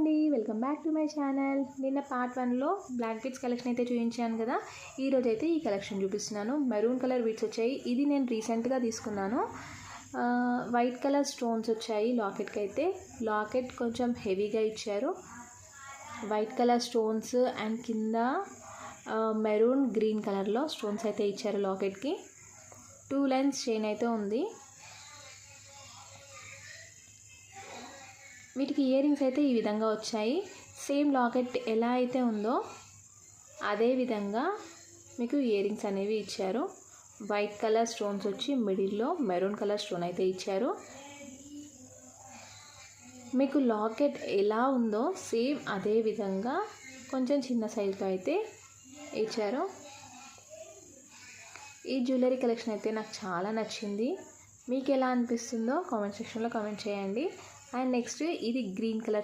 అండి, welcome back to my channel. నిన్న part 1లో black beads collection అయితే చూపించాను కదా. ఈరోజు అయితే ఈ కలెక్షన్ చూపిస్తున్నాను. మెరూన్ కలర్ బీడ్స్ వచ్చాయి. ఇది నేను రీసెంట్గా తీసుకున్నాను. వైట్ కలర్ స్టోన్స్ వచ్చాయి లాకెట్కి అయితే. లాకెట్ కొంచెం హెవీగా ఇచ్చారు. వైట్ కలర్ స్టోన్స్ అండ్ కింద మెరూన్ గ్రీన్ కలర్లో స్టోన్స్ అయితే ఇచ్చారు లాకెట్కి. 2 లైన్స్ చైన్ అయితే ఉంది. వీటికి ఇయర్ రింగ్స్ అయితే ఈ విధంగా వచ్చాయి. సేమ్ లాకెట్ ఎలా అయితే ఉందో అదే విధంగా మీకు ఇయర్ రింగ్స్ అనేవి ఇచ్చారు. వైట్ కలర్ స్టోన్స్ వచ్చి మిడిల్లో మెరూన్ కలర్ స్టోన్ అయితే ఇచ్చారు. మీకు లాకెట్ ఎలా ఉందో సేమ్ అదే విధంగా కొంచెం చిన్న సైజులో అయితే ఇచ్చారు. ఈ జ్యువెలరీ కలెక్షన్ అయితే నాకు చాలా నచ్చింది. మీకు ఎలా అనిపిస్తుందో కామెంట్ సెక్షన్లో కామెంట్ చేయండి. అండ్ నెక్స్ట్ ఇది గ్రీన్ కలర్